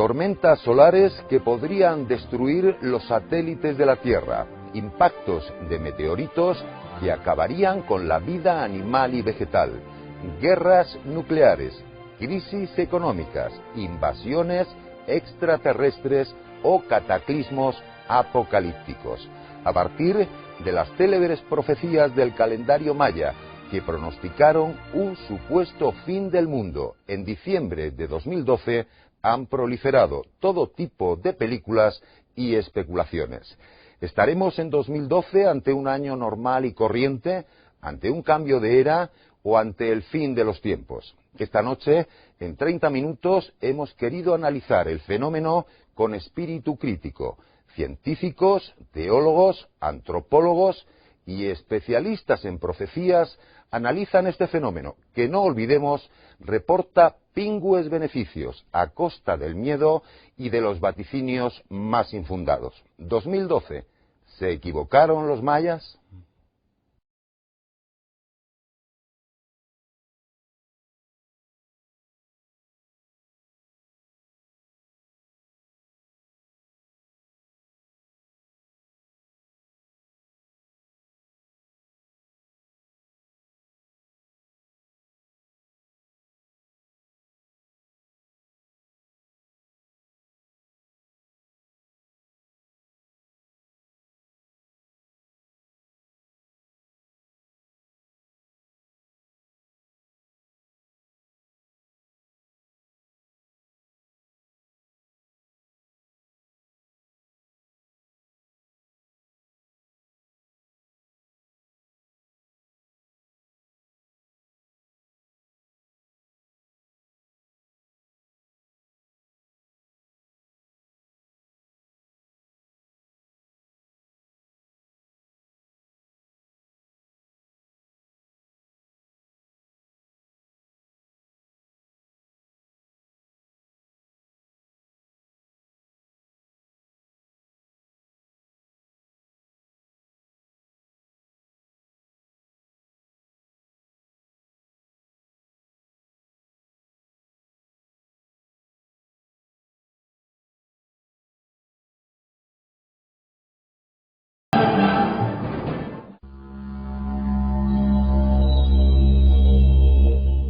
tormentas solares que podrían destruir los satélites de la Tierra, impactos de meteoritos que acabarían con la vida animal y vegetal, guerras nucleares, crisis económicas, invasiones extraterrestres o cataclismos apocalípticos, a partir de las célebres profecías del calendario maya que pronosticaron un supuesto fin del mundo en diciembre de 2012, han proliferado todo tipo de películas y especulaciones. ¿Estaremos en 2012 ante un año normal y corriente, ante un cambio de era o ante el fin de los tiempos? Esta noche, en 30 minutos, hemos querido analizar el fenómeno con espíritu crítico. Científicos, teólogos, antropólogos y especialistas en profecías analizan este fenómeno, que no olvidemos, reporta pingües beneficios a costa del miedo y de los vaticinios más infundados. 2012, ¿se equivocaron los mayas?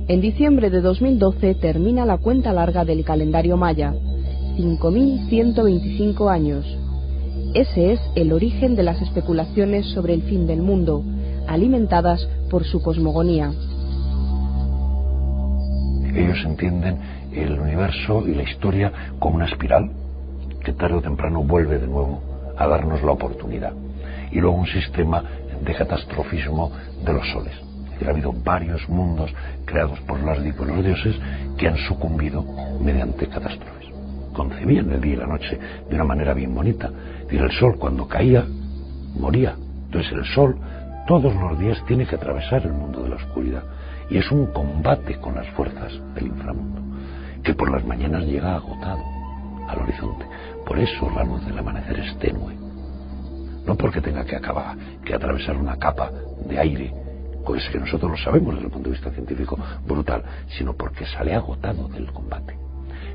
En diciembre de 2012 termina la cuenta larga del calendario maya, 5.125 años. Ese es el origen de las especulaciones sobre el fin del mundo, alimentadas por su cosmogonía. Ellos entienden el universo y la historia como una espiral que tarde o temprano vuelve de nuevo a darnos la oportunidad. Y luego un sistema de catastrofismo de los soles. Ha habido varios mundos creados por las y por los dioses que han sucumbido mediante catástrofes. Concebían el día y la noche de una manera bien bonita. Es decir, el sol cuando caía, moría. Entonces el sol todos los días tiene que atravesar el mundo de la oscuridad. Y es un combate con las fuerzas del inframundo, que por las mañanas llega agotado al horizonte. Por eso la luz del amanecer es tenue. No porque tenga que atravesar una capa de aire, cosa que nosotros lo sabemos desde el punto de vista científico brutal, sino porque sale agotado del combate.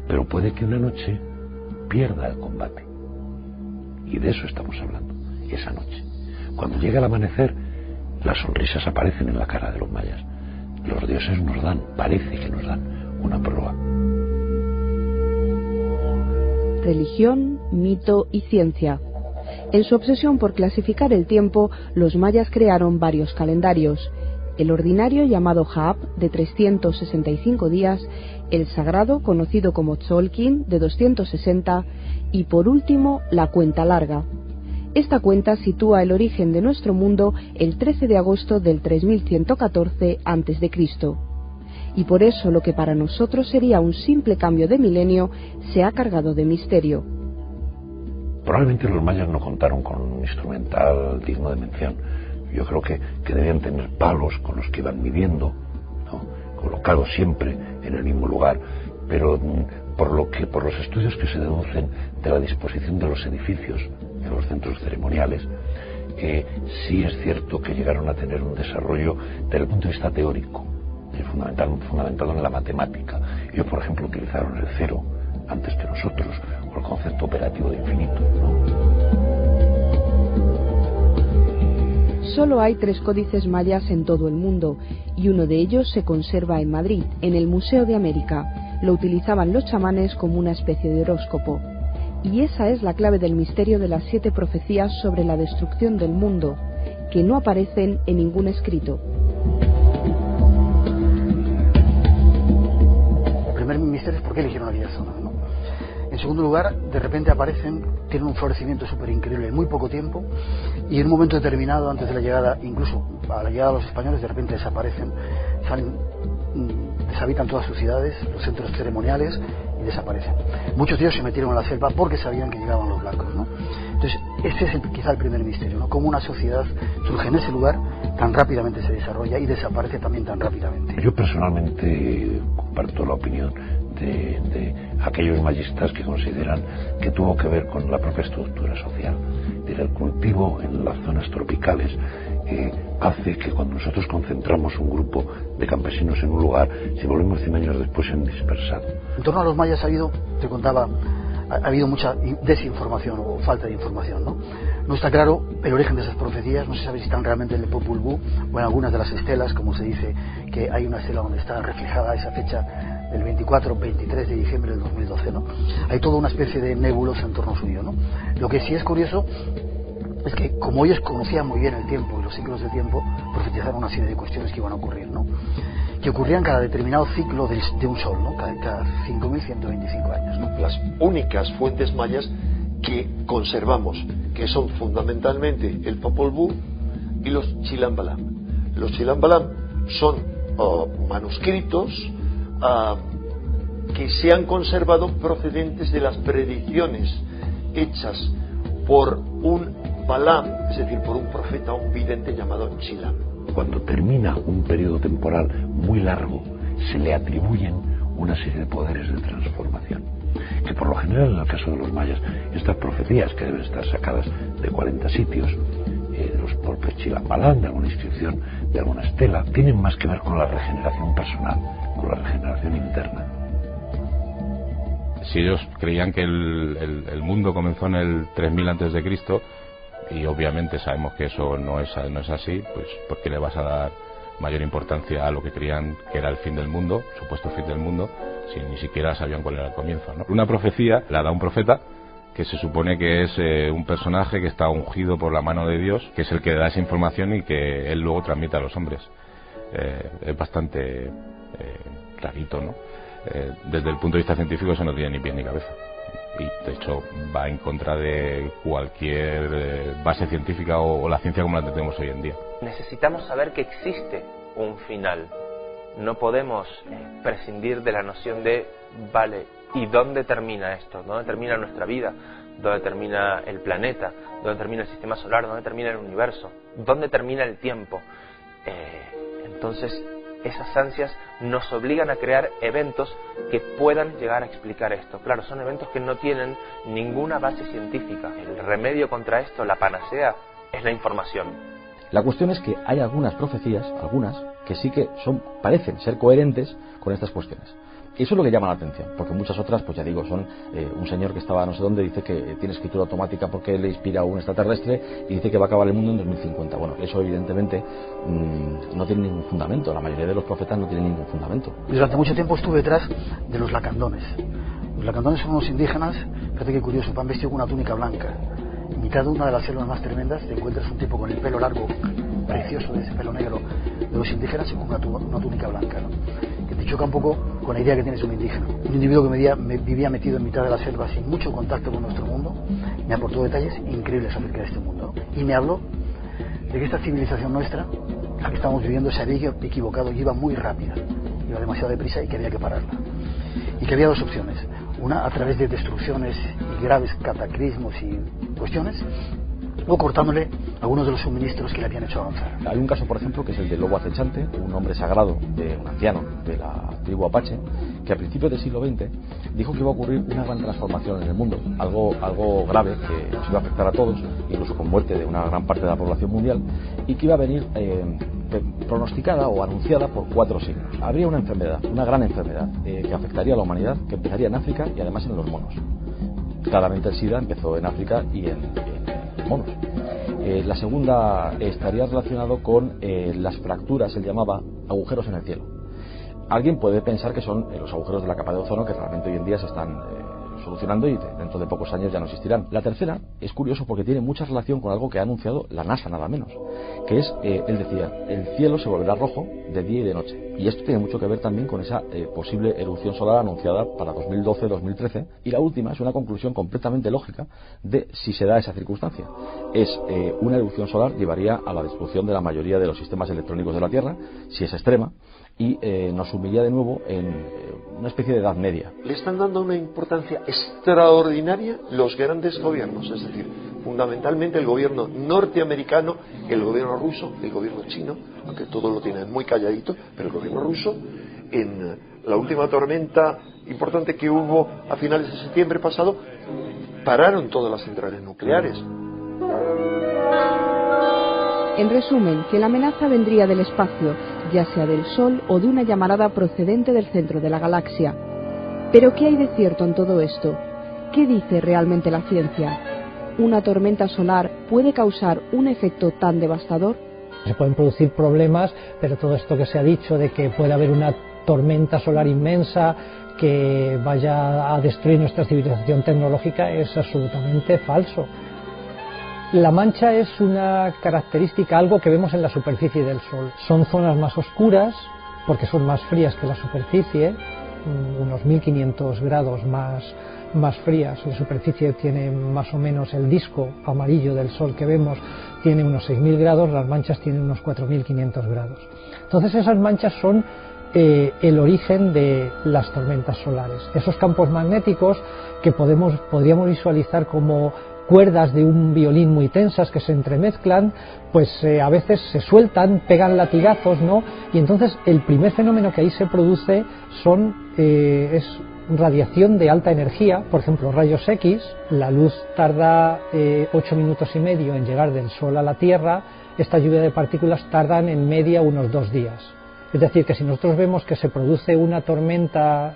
Pero puede que una noche pierda el combate. Y de eso estamos hablando, esa noche. Cuando llega el amanecer, las sonrisas aparecen en la cara de los mayas. Los dioses nos dan, parece que nos dan, una prueba. Religión, mito y ciencia. En su obsesión por clasificar el tiempo, los mayas crearon varios calendarios. El ordinario, llamado Haab, de 365 días, el sagrado, conocido como Tzolkin, de 260, y por último, la cuenta larga. Esta cuenta sitúa el origen de nuestro mundo el 13 de agosto del 3114 a.C. Y por eso lo que para nosotros sería un simple cambio de milenio se ha cargado de misterio. Probablemente los mayas no contaron con un instrumental digno de mención. Yo creo que debían tener palos con los que iban midiendo, ¿no?, colocados siempre en el mismo lugar, pero por los estudios que se deducen de la disposición de los edificios, de los centros ceremoniales, sí es cierto que llegaron a tener un desarrollo desde el punto de vista teórico, fundamentado en la matemática. Ellos, por ejemplo, utilizaron el cero antes que nosotros, concepto operativo de infinito, ¿no? Solo hay 3 códices mayas en todo el mundo y uno de ellos se conserva en Madrid, en el Museo de América. Lo utilizaban los chamanes como una especie de horóscopo. Y esa es la clave del misterio de las 7 profecías sobre la destrucción del mundo, que no aparecen en ningún escrito. El primer misterio es por qué eligieron aquella zona, ¿no? En segundo lugar, de repente aparecen, tienen un florecimiento súper increíble en muy poco tiempo, y en un momento determinado, antes de la llegada, incluso a la llegada de los españoles, de repente desaparecen, deshabitan todas sus ciudades, los centros ceremoniales, y desaparecen. Muchos de ellos se metieron a la selva porque sabían que llegaban los blancos, ¿no? Entonces, ese es quizá el primer misterio, ¿no? Cómo una sociedad surge en ese lugar, tan rápidamente se desarrolla y desaparece también tan rápidamente. Yo personalmente comparto la opinión de aquellos mayistas que consideran que tuvo que ver con la propia estructura social. El cultivo en las zonas tropicales hace que cuando nosotros concentramos un grupo de campesinos en un lugar, si volvemos 100 años después se han dispersado. En torno a los mayas ha habido mucha desinformación o falta de información, ¿no? No está claro el origen de esas profecías, no se sabe si están realmente en el Popol Vuh o en algunas de las estelas, como se dice que hay una estela donde está reflejada esa fecha del 24-23 de diciembre del 2012, ¿no? Hay toda una especie de nebulosa en torno suyo, ¿no? Lo que sí es curioso es que, como ellos conocían muy bien el tiempo y los ciclos del tiempo, profetizaron una serie de cuestiones que iban a ocurrir, ¿no? Que ocurrían cada determinado ciclo de un sol, ¿no? Cada 5.125 años, ¿no? Las únicas fuentes mayas que conservamos, que son fundamentalmente el Popol Vuh y los Chilam Balam. Los Chilam Balam son manuscritos que se han conservado procedentes de las predicciones hechas por un Balam, es decir, por un profeta, un vidente llamado Chilam. Cuando termina un periodo temporal muy largo, se le atribuyen una serie de poderes de transformación, que por lo general, en el caso de los mayas, estas profecías, que deben estar sacadas de 40 sitios, de los propios Chilam Balam, de alguna inscripción, de alguna estela, tienen más que ver con la regeneración personal, con la regeneración interna. Si ellos creían que el mundo comenzó en el 3000 antes de Cristo, y obviamente sabemos que eso no es así, pues ¿por qué le vas a dar mayor importancia a lo que creían que era el fin del mundo, supuesto fin del mundo, si ni siquiera sabían cuál era el comienzo, ¿no? Una profecía la da un profeta, que se supone que es un personaje que está ungido por la mano de Dios, que es el que da esa información y que él luego transmite a los hombres. Es bastante rarito, ¿no? Desde el punto de vista científico eso no tiene ni pie ni cabeza, y de hecho va en contra de cualquier base científica o la ciencia como la tenemos hoy en día. Necesitamos saber que existe un final. No podemos prescindir de la noción de, vale, ¿y dónde termina esto? ¿Dónde termina nuestra vida? ¿Dónde termina el planeta? ¿Dónde termina el sistema solar? ¿Dónde termina el universo? ¿Dónde termina el tiempo? Entonces, esas ansias nos obligan a crear eventos que puedan llegar a explicar esto. Claro, son eventos que no tienen ninguna base científica. El remedio contra esto, la panacea, es la información. La cuestión es que hay algunas profecías, que sí que parecen ser coherentes con estas cuestiones. Y eso es lo que llama la atención, porque muchas otras, pues ya digo, son un señor que estaba no sé dónde, dice que tiene escritura automática porque le inspira a un extraterrestre y dice que va a acabar el mundo en 2050. Bueno, eso evidentemente no tiene ningún fundamento, la mayoría de los profetas no tienen ningún fundamento. Y durante mucho tiempo estuve detrás de los lacandones. Los lacandones son unos indígenas, fíjate qué curioso, van vestidos con una túnica blanca. En mitad de una de las selvas más tremendas te encuentras un tipo con el pelo largo, precioso, de ese pelo negro de los indígenas, y con una túnica blanca, ¿no? Que te choca un poco con la idea que tienes de un indígena. Un individuo que vivía metido en mitad de la selva sin mucho contacto con nuestro mundo, me aportó detalles increíbles acerca de este mundo, ¿no? Y me habló de que esta civilización nuestra, la que estamos viviendo, se había equivocado y iba muy rápida, iba demasiado deprisa y que había que pararla. Y que había dos opciones: una a través de destrucciones y graves cataclismos y cuestiones, o cortándole algunos de los suministros que le habían hecho avanzar. Hay un caso, por ejemplo, que es el del lobo acechante, un hombre sagrado, un anciano de la tribu Apache, que a principios del siglo XX dijo que iba a ocurrir una gran transformación en el mundo, algo grave que nos iba a afectar a todos, incluso con muerte de una gran parte de la población mundial, y que iba a venir pronosticada o anunciada por 4 signos. Habría una enfermedad, una gran enfermedad, que afectaría a la humanidad, que empezaría en África y además en los monos. Claramente el SIDA empezó en África y en monos. La segunda estaría relacionado con las fracturas, él llamaba agujeros en el cielo. Alguien puede pensar que son los agujeros de la capa de ozono que realmente hoy en día se están solucionando y dentro de pocos años ya no existirán. La tercera es curioso porque tiene mucha relación con algo que ha anunciado la NASA nada menos, que es, él decía, el cielo se volverá rojo de día y de noche. Y esto tiene mucho que ver también con esa posible erupción solar anunciada para 2012-2013. Y la última es una conclusión completamente lógica de si se da esa circunstancia. Una erupción solar llevaría a la destrucción de la mayoría de los sistemas electrónicos de la Tierra, si es extrema, y nos sumiría de nuevo en una especie de edad media. Le están dando una importancia extraordinaria los grandes gobiernos, es decir, fundamentalmente el gobierno norteamericano, el gobierno ruso, el gobierno chino, aunque todo lo tienen muy calladito, pero el gobierno ruso, en la última tormenta importante que hubo a finales de septiembre pasado, pararon todas las centrales nucleares. En resumen, que la amenaza vendría del espacio, ya sea del Sol o de una llamarada procedente del centro de la galaxia. Pero ¿qué hay de cierto en todo esto? ¿Qué dice realmente la ciencia? ¿Una tormenta solar puede causar un efecto tan devastador? Se pueden producir problemas, pero todo esto que se ha dicho de que puede haber una tormenta solar inmensa que vaya a destruir nuestra civilización tecnológica es absolutamente falso. La mancha es una característica, algo que vemos en la superficie del Sol. Son zonas más oscuras, porque son más frías que la superficie, unos 1500 grados más frías. La superficie tiene más o menos el disco amarillo del Sol que vemos, tiene unos 6000 grados, las manchas tienen unos 4500 grados. Entonces esas manchas son el origen de las tormentas solares. Esos campos magnéticos que podríamos visualizar como cuerdas de un violín muy tensas que se entremezclan, pues a veces se sueltan, pegan latigazos, ¿no? Y entonces el primer fenómeno que ahí se produce es radiación de alta energía, por ejemplo rayos X. La luz tarda 8 minutos y medio en llegar del Sol a la Tierra, esta lluvia de partículas tardan en media unos 2 días. Es decir, que si nosotros vemos que se produce una tormenta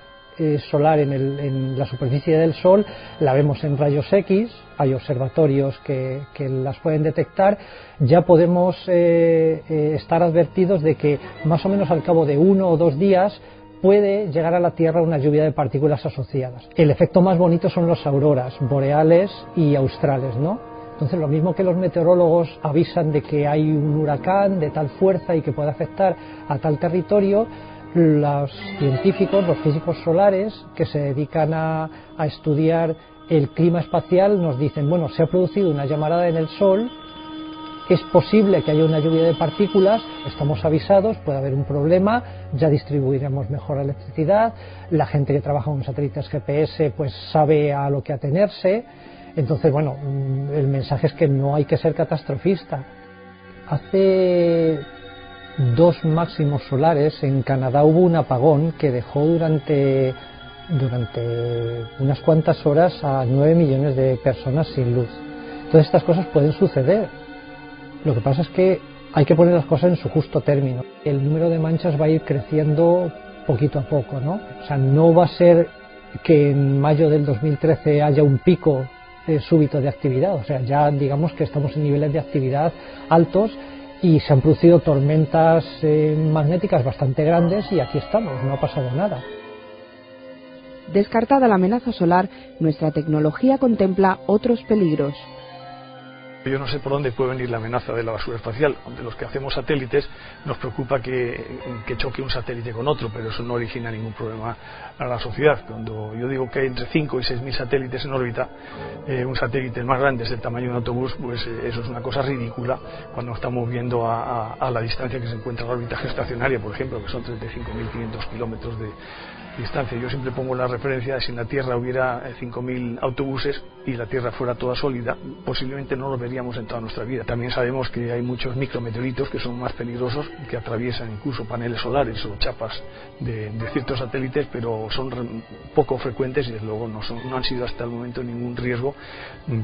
solar en la superficie del Sol, la vemos en rayos X, hay observatorios que las pueden detectar, ya podemos estar advertidos de que más o menos al cabo de 1 o 2 días puede llegar a la Tierra una lluvia de partículas asociadas. El efecto más bonito son las auroras boreales y australes, ¿no? Entonces, lo mismo que los meteorólogos avisan de que hay un huracán de tal fuerza y que puede afectar a tal territorio, los científicos, los físicos solares que se dedican a estudiar el clima espacial nos dicen, bueno, se ha producido una llamarada en el Sol, es posible que haya una lluvia de partículas, estamos avisados, puede haber un problema, ya distribuiremos mejor la electricidad, la gente que trabaja con satélites GPS pues sabe a lo que atenerse. Entonces, bueno, el mensaje es que no hay que ser catastrofista. Hace 2 máximos solares en Canadá hubo un apagón que dejó durante unas cuantas horas a 9 millones de personas sin luz. Entonces estas cosas pueden suceder. Lo que pasa es que hay que poner las cosas en su justo término. El número de manchas va a ir creciendo poquito a poco, ¿no? O sea, no va a ser que en mayo del 2013 haya un pico súbito de actividad. O sea, ya digamos que estamos en niveles de actividad altos y se han producido tormentas magnéticas bastante grandes y aquí estamos, no ha pasado nada. Descartada la amenaza solar, nuestra tecnología contempla otros peligros. Yo no sé por dónde puede venir la amenaza de la basura espacial. De los que hacemos satélites nos preocupa que choque un satélite con otro, pero eso no origina ningún problema a la sociedad. Cuando yo digo que hay entre 5 y 6.000 satélites en órbita, un satélite más grande es del tamaño de un autobús, pues eso es una cosa ridícula cuando estamos viendo a la distancia que se encuentra la órbita geoestacionaria, por ejemplo, que son 35.500 kilómetros de distancia. Yo siempre pongo la referencia de si en la Tierra hubiera 5.000 autobuses y la Tierra fuera toda sólida, posiblemente no lo veríamos en toda nuestra vida. También sabemos que hay muchos micrometeoritos que son más peligrosos, que atraviesan incluso paneles solares o chapas de ciertos satélites, pero son poco frecuentes y desde luego no han sido hasta el momento ningún riesgo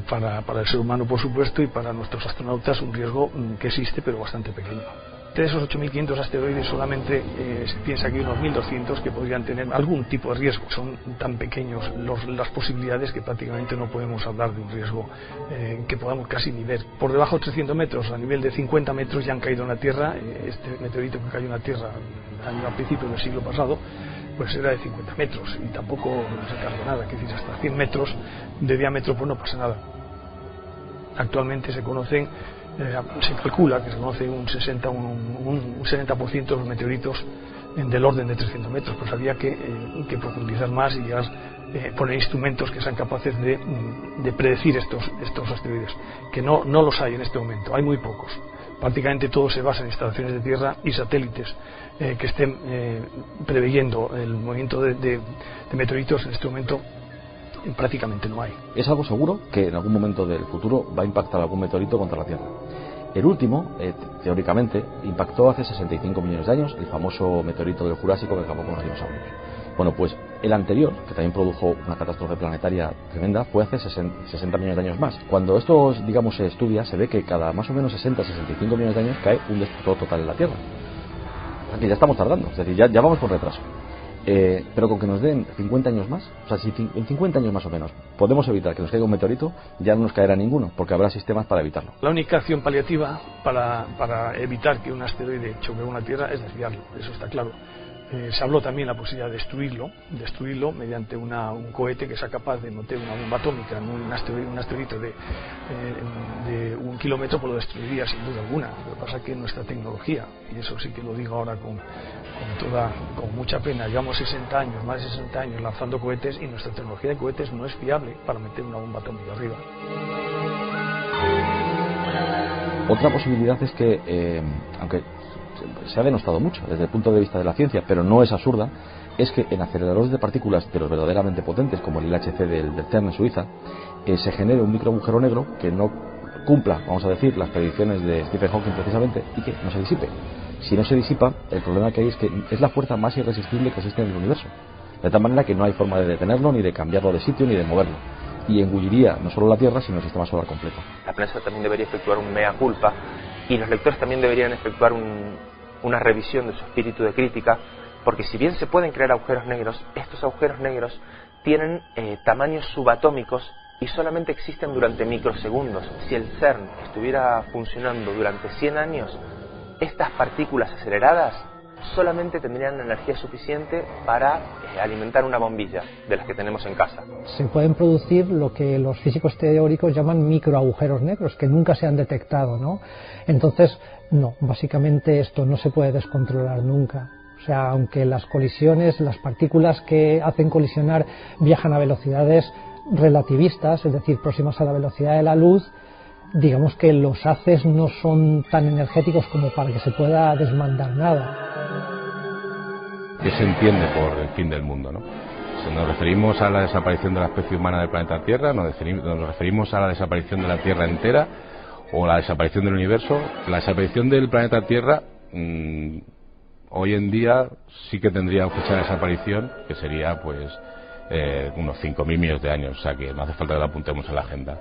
para el ser humano, por supuesto, y para nuestros astronautas un riesgo que existe pero bastante pequeño. De esos 8.500 asteroides solamente se piensa que hay unos 1.200 que podrían tener algún tipo de riesgo. Son tan pequeños las posibilidades que prácticamente no podemos hablar de un riesgo que podamos casi ni ver. Por debajo de 300 metros, a nivel de 50 metros ya han caído en la Tierra. Este meteorito que cayó en la Tierra a principios del siglo pasado pues era de 50 metros y tampoco se cargó nada, que decir, hasta 100 metros de diámetro pues no pasa nada. Actualmente se conocen, se calcula que se conoce un 70% de los meteoritos del orden de 300 metros, pues había que profundizar más y ya poner instrumentos que sean capaces de predecir estos asteroides, que no los hay en este momento, hay muy pocos. Prácticamente todo se basa en instalaciones de tierra y satélites que estén preveyendo el movimiento de meteoritos. En este momento prácticamente no hay. Es algo seguro que en algún momento del futuro va a impactar algún meteorito contra la Tierra. El último, teóricamente, impactó hace 65 millones de años, el famoso meteorito del Jurásico que acabó con los dinosaurios. Bueno, pues el anterior, que también produjo una catástrofe planetaria tremenda, fue hace 60 millones de años más. Cuando esto, digamos, se estudia, se ve que cada más o menos 60-65 millones de años cae un destructor total en la Tierra. O sea que ya estamos tardando, es decir, ya vamos con retraso. Pero con que nos den 50 años más, o sea, si en 50 años más o menos podemos evitar que nos caiga un meteorito, ya no nos caerá ninguno, porque habrá sistemas para evitarlo. La única acción paliativa para evitar que un asteroide choque con la Tierra es desviarlo, eso está claro. Se habló también la posibilidad de destruirlo mediante un cohete que sea capaz de meter una bomba atómica en un asteroide de 1 kilómetro, pues lo destruiría sin duda alguna. Lo que pasa es que nuestra tecnología, y eso sí que lo digo ahora con mucha pena, llevamos 60 años, más de 60 años lanzando cohetes, y nuestra tecnología de cohetes no es fiable para meter una bomba atómica arriba. Otra posibilidad es que, aunque se ha denostado mucho desde el punto de vista de la ciencia, pero no es absurda, es que en aceleradores de partículas de los verdaderamente potentes, como el LHC del CERN en Suiza, se genere un microagujero negro que no cumpla, vamos a decir, las predicciones de Stephen Hawking precisamente, y que no se disipe. Si no se disipa, el problema que hay es que es la fuerza más irresistible que existe en el universo, de tal manera que no hay forma de detenerlo, ni de cambiarlo de sitio, ni de moverlo, y engulliría no solo la Tierra, sino el sistema solar completo. La prensa también debería efectuar un mea culpa, y los lectores también deberían efectuar una revisión de su espíritu de crítica, porque si bien se pueden crear agujeros negros, estos agujeros negros tienen tamaños subatómicos y solamente existen durante microsegundos. Si el CERN estuviera funcionando durante 100 años, estas partículas aceleradas solamente tendrían energía suficiente para alimentar una bombilla de las que tenemos en casa. Se pueden producir lo que los físicos teóricos llaman microagujeros negros, que nunca se han detectado, ¿no? Entonces, no, básicamente esto no se puede descontrolar nunca. O sea, aunque las colisiones, las partículas que hacen colisionar viajan a velocidades relativistas, es decir, próximas a la velocidad de la luz, digamos que los haces no son tan energéticos como para que se pueda desmandar nada. ¿Qué se entiende por el fin del mundo, no? ¿Nos referimos a la desaparición de la especie humana del planeta Tierra? ¿Nos referimos a la desaparición de la Tierra entera? ¿O la desaparición del universo? La desaparición del planeta Tierra hoy en día sí que tendría fecha de desaparición, que sería pues unos 5.000 millones de años, o sea que no hace falta que lo apuntemos en la agenda,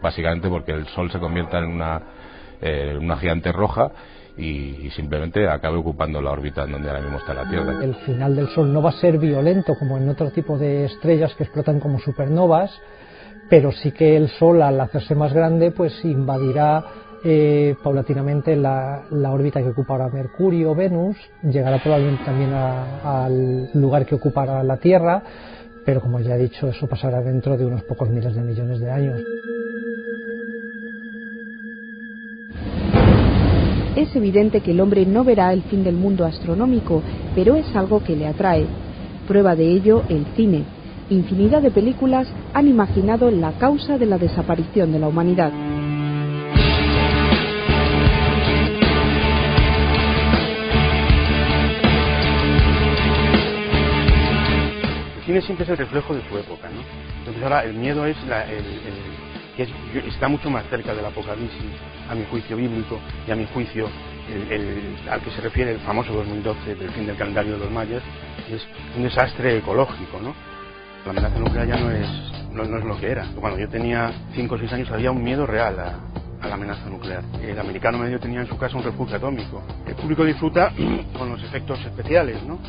básicamente porque el Sol se convierta en una gigante roja y simplemente acabe ocupando la órbita en donde ahora mismo está la Tierra. El final del Sol no va a ser violento como en otro tipo de estrellas que explotan como supernovas, pero sí que el Sol, al hacerse más grande, pues invadirá paulatinamente la órbita que ocupa ahora Mercurio, Venus, llegará probablemente también al lugar que ocupará la Tierra, pero como ya he dicho, eso pasará dentro de unos pocos miles de millones de años. Es evidente que el hombre no verá el fin del mundo astronómico, pero es algo que le atrae. Prueba de ello el cine. Infinidad de películas han imaginado la causa de la desaparición de la humanidad. El cine siempre es el reflejo de tu época, ¿no? Entonces ahora el miedo es está mucho más cerca del apocalipsis, a mi juicio bíblico, y a mi juicio al que se refiere el famoso 2012 del fin del calendario de los mayas, es un desastre ecológico, ¿no? La amenaza nuclear ya no es lo que era. Cuando yo tenía 5 o 6 años había un miedo real a la amenaza nuclear. El americano medio tenía en su casa un refugio atómico. El público disfruta con los efectos especiales, ¿no?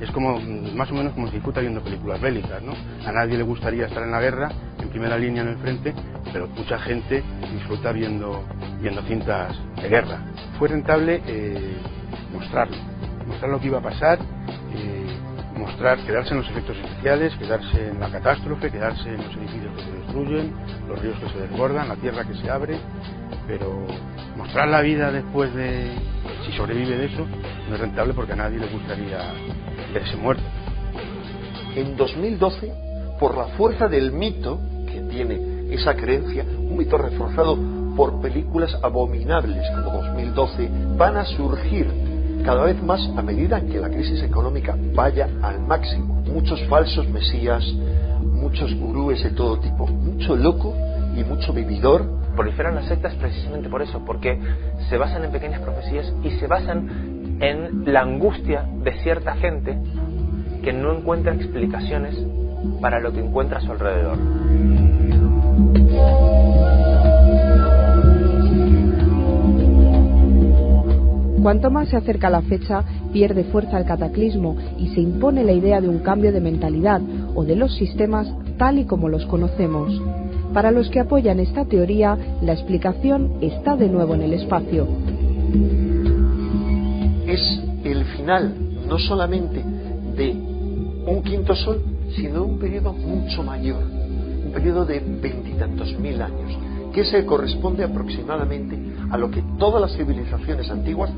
Es como, más o menos como si disfruta viendo películas bélicas, ¿no? A nadie le gustaría estar en la guerra, en primera línea en el frente, pero mucha gente disfruta viendo cintas de guerra. Fue rentable mostrar lo que iba a pasar, quedarse en los efectos especiales, quedarse en la catástrofe, quedarse en los edificios que se destruyen, los ríos que se desbordan, la tierra que se abre, pero mostrar la vida después de, si sobrevive de eso, no es rentable porque a nadie le gustaría verse muerto. En 2012, por la fuerza del mito que tiene esa creencia, un mito reforzado por películas abominables como 2012, van a surgir cada vez más a medida que la crisis económica vaya al máximo. Muchos falsos mesías, muchos gurúes de todo tipo, mucho loco y mucho vividor. Proliferan las sectas precisamente por eso, porque se basan en pequeñas profecías y se basan en la angustia de cierta gente que no encuentra explicaciones para lo que encuentra a su alrededor. Cuanto más se acerca la fecha, pierde fuerza el cataclismo y se impone la idea de un cambio de mentalidad o de los sistemas tal y como los conocemos. Para los que apoyan esta teoría, la explicación está de nuevo en el espacio. Es el final, no solamente de un quinto sol, sino de un periodo mucho mayor, un periodo de 20 y tantos mil años, que se corresponde aproximadamente a lo que todas las civilizaciones antiguas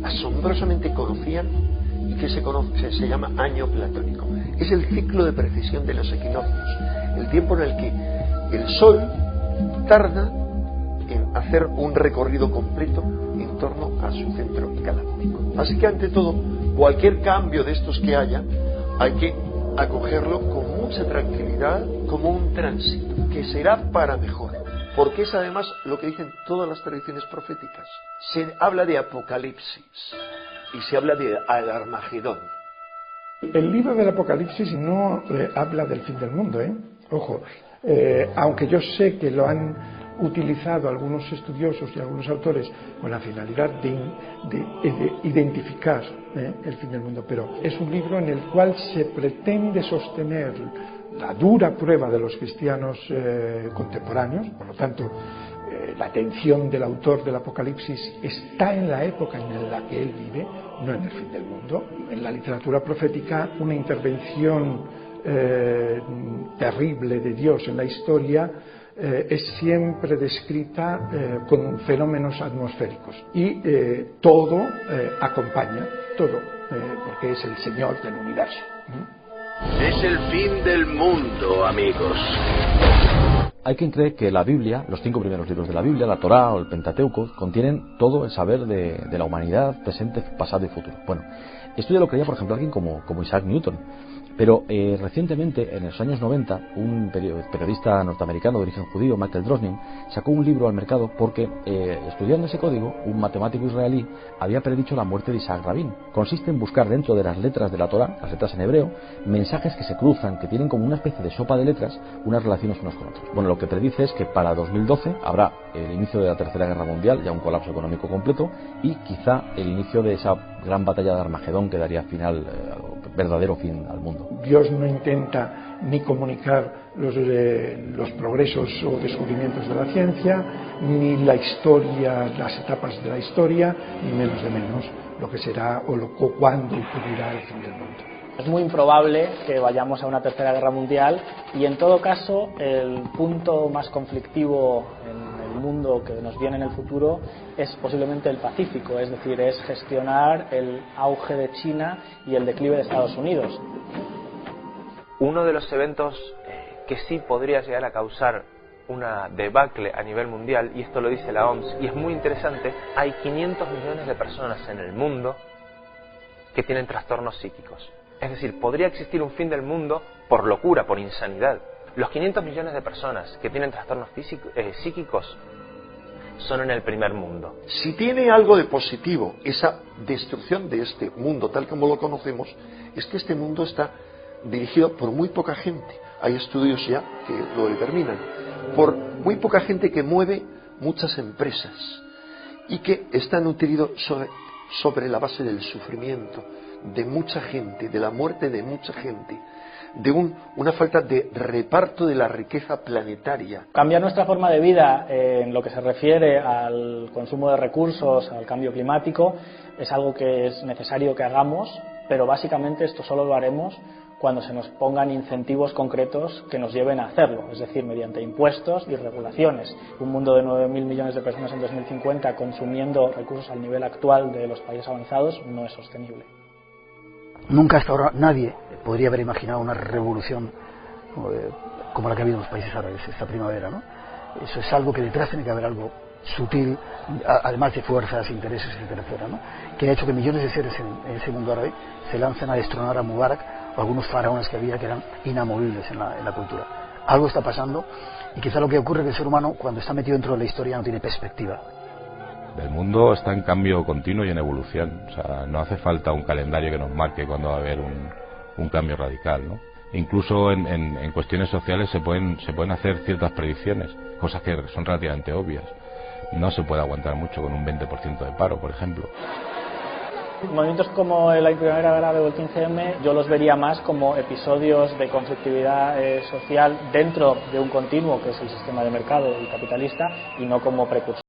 asombrosamente conocían y que se llama año platónico. Es el ciclo de precesión de los equinoccios, el tiempo en el que el Sol tarda en hacer un recorrido completo en torno a su centro galáctico. Así que ante todo, cualquier cambio de estos que haya, hay que acogerlo con mucha tranquilidad como un tránsito, que será para mejor. Porque es además lo que dicen todas las tradiciones proféticas. Se habla de Apocalipsis y se habla de Armagedón. El libro del Apocalipsis no habla del fin del mundo, Ojo, aunque yo sé que lo han utilizado algunos estudiosos y algunos autores con la finalidad de identificar el fin del mundo, pero es un libro en el cual se pretende sostener la dura prueba de los cristianos contemporáneos. Por lo tanto, la atención del autor del Apocalipsis está en la época en la que él vive, no en el fin del mundo. En la literatura profética, una intervención terrible de Dios en la historia es siempre descrita con fenómenos atmosféricos y todo acompaña, todo, porque es el Señor del universo. Es el fin del mundo, amigos. Hay quien cree que la Biblia, los 5 primeros libros de la Biblia, la Torá o el Pentateuco, contienen todo el saber de la humanidad, presente, pasado y futuro. Bueno, esto ya lo creía, por ejemplo, alguien como Isaac Newton. Pero recientemente, en los años 90, un periodista norteamericano de origen judío, Michael Drosnin, sacó un libro al mercado porque, estudiando ese código, un matemático israelí había predicho la muerte de Isaac Rabin. Consiste en buscar dentro de las letras de la Torá, las letras en hebreo, mensajes que se cruzan, que tienen como una especie de sopa de letras, unas relaciones unos con otros. Bueno, lo que predice es que para 2012 habrá el inicio de la Tercera Guerra Mundial, ya un colapso económico completo, y quizá el inicio de esa gran batalla de Armagedón que daría final, verdadero fin al mundo. Dios no intenta ni comunicar los progresos o descubrimientos de la ciencia, ni la historia, las etapas de la historia, ni menos de menos lo que será o cuándo ocurrirá el fin del mundo. Es muy improbable que vayamos a una tercera guerra mundial y en todo caso el punto más conflictivo en el mundo que nos viene en el futuro es posiblemente el Pacífico, es decir, es gestionar el auge de China y el declive de Estados Unidos. Uno de los eventos que sí podría llegar a causar una debacle a nivel mundial, y esto lo dice la OMS, y es muy interesante, hay 500 millones de personas en el mundo que tienen trastornos psíquicos. Es decir, podría existir un fin del mundo por locura, por insanidad. Los 500 millones de personas que tienen trastornos psíquicos son en el primer mundo. Si tiene algo de positivo esa destrucción de este mundo tal como lo conocemos, es que este mundo está dirigido por muy poca gente. Hay estudios ya que lo determinan. Por muy poca gente que mueve muchas empresas y que están nutridos sobre la base del sufrimiento de mucha gente, de la muerte de mucha gente, de una falta de reparto de la riqueza planetaria. Cambiar nuestra forma de vida en lo que se refiere al consumo de recursos, al cambio climático, es algo que es necesario que hagamos, pero básicamente esto solo lo haremos cuando se nos pongan incentivos concretos que nos lleven a hacerlo, es decir, mediante impuestos y regulaciones. Un mundo de 9.000 millones de personas en 2050 consumiendo recursos al nivel actual de los países avanzados no es sostenible. Nunca hasta ahora nadie podría haber imaginado una revolución como la que ha habido en los países árabes esta primavera, ¿no? Eso es algo que detrás tiene que haber algo sutil, además de fuerzas, intereses, etcétera, etcétera, ¿no? Que ha hecho que millones de seres en ese mundo árabe se lancen a destronar a Mubarak o algunos faraones que había que eran inamovibles en la cultura. Algo está pasando y quizá lo que ocurre es que el ser humano, cuando está metido dentro de la historia, no tiene perspectiva. El mundo está en cambio continuo y en evolución. O sea, no hace falta un calendario que nos marque cuando va a haber un cambio radical, ¿no? Incluso en cuestiones sociales se pueden hacer ciertas predicciones, cosas que son relativamente obvias. No se puede aguantar mucho con un 20% de paro, por ejemplo. Movimientos como la Primavera Árabe o el 15M yo los vería más como episodios de conflictividad social dentro de un continuo que es el sistema de mercado y capitalista, y no como precursores